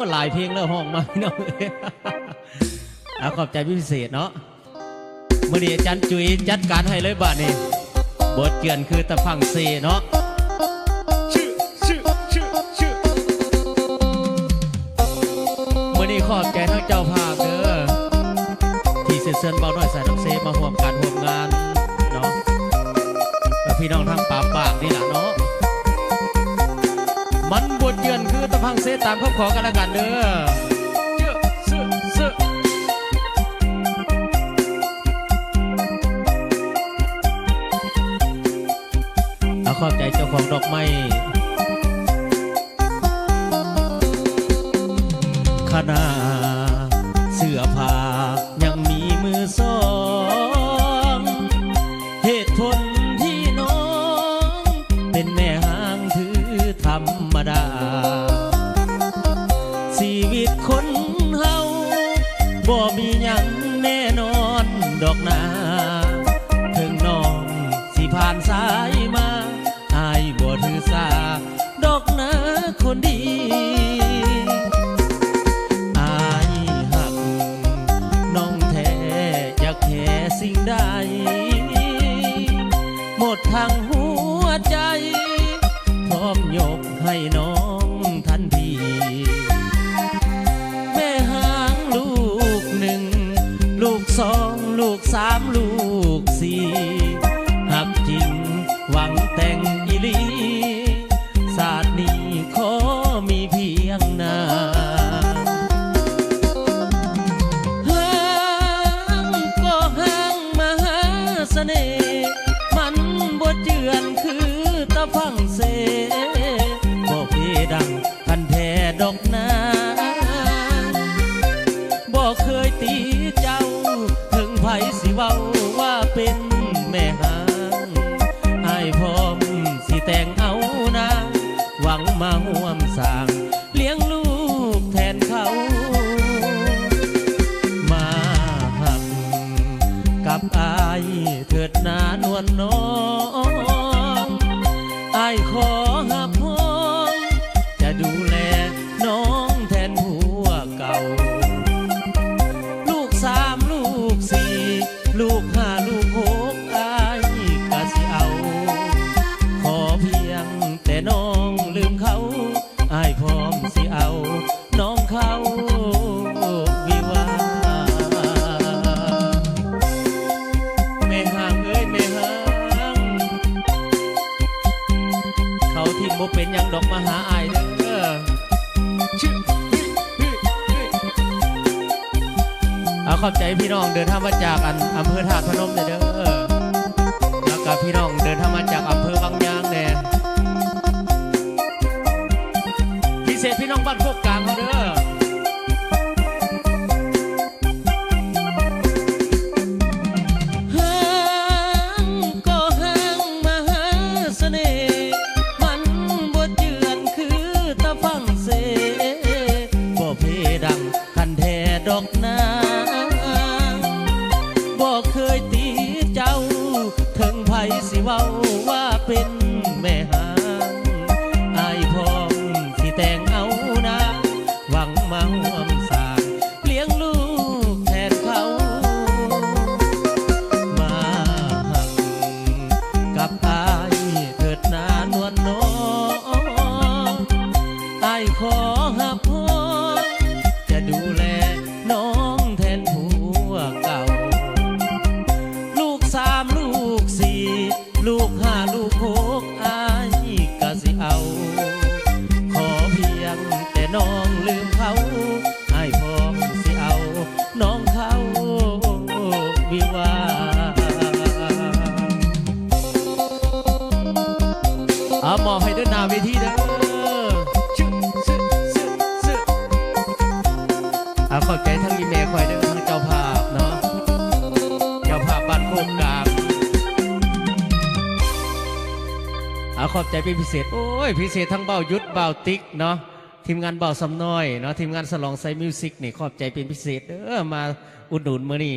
ก็หลายเพลงแล้วห้องมาพี่น้องเอาขอบใจพิเศษเนาะเมื่อนี้อาจารย์จุ๋ยจัดการให้เลยบ้านนี้บทเกียนคือตะพังเซเนาะเมื่อนี้ขอบใจทั้งเจ้าภาพเด้อที่เชิญเบาน้อยสายน้ำเซมาร่วมการร่วมงานเนาะกับพี่น้องทางป่าปากนี่แหละเนาะมันบทเยือนคือตะพังเซตามครอบขอกันละกันเด้อเอาขอบใจเจ้าของดอกไม้ขนาเสื้อผ้ายังมีมือสองเหตุผลที่น้องเป็นแม่ห้างถือธรรมดาชีวิตคนเฮาบ่มีหยังแน่นอนดอกนาถึงน้องสิผ่านสายมาอายบ่ถือสาดอกนาคนดีอายหักน้องแท้อยากแค่สิ่งใดหมดทางหัวใจพร้อมยกให้น้องทันทีแม่หางลูกหนึ่งลูกสองลูกสามลูกสี่หักจริงหวังแต่งอีลีศาสตร์นี้ขอมีเพียงนาห้างก็ห้างมหาเสน่ห์มันบทเจือนคือตะพังเซบ่เพดังพันแท้ดอกนาบ่เคยตีเจ้าถึงไผสิเว้าว่าเป็นแม่หางให้พร้อมสิแต่งเอานาหวังมาห่วมสร้างเลี้ยงลูกแทนเขามาหักกับอายเถิดนานวลน้องอายขอหับพ้องจะดูแลน้องแทนผัวเก่าลูกสามลูกสี่ลูกห้าลูกหกอายก็สิเอาขอเพียงแต่น้องลืมเขาอายพร้อมสิเอาน้องเขาวิวาแม่ห่างเอ้ยแม่ห่างเขาทิ้งบ่เป็นยังดอกมาหาอายเด้อเอาขอบใจพี่น้องเดินทางมาจากอำเภอธาตุพนมเด้อแล้วก็พี่น้องเดินทางมาจากอำเภอบางยางแน่พิเศษพี่น้องบ้านโคกกลางเขาเด้อห้างก็ห้างมหาเสน่ห์มันบ่เจือนคือตะฟังเซบ่เพดังคันแท้ดอกนาบ่เคยตีเจ้าถึงไผสิเว้าว่าเป็นแม่หางอายพร้อมสิแต่งเอานะหวังมาห่วมสร้างเลี้ยงลูกแทนเขามาหักกับอายเถิดนานวลน้องอายขอหับพ้องจะดูแลน้องแทนผัวเก่าลูกสามลูกสี่ลูกห้าลูกหกอายก็สิเอาขอเพียงแต่น้องลืมเขาอายพร้อมสิเอาน้องเขาวิวาเอามอบให้เดินหน้าเวทีเด้อเอาขอบใจทั้งอีเมลคอยเด้อทั้งเจ้าภาพเนาะเจ้าภาพบ้านโคกกลางเอาขอบใจเป็นพิเศษโอ้ยพิเศษทั้งเบายุทธเบาติ๊กเนาะทีมงานเบาสำน้อยเนาะทีมงานสลองไซมิวสิกนี่ขอบใจเป็นพิเศษเด้อมาอุดหนุนมื้อนี้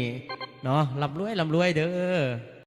เนาะร่ำรวยเด้อ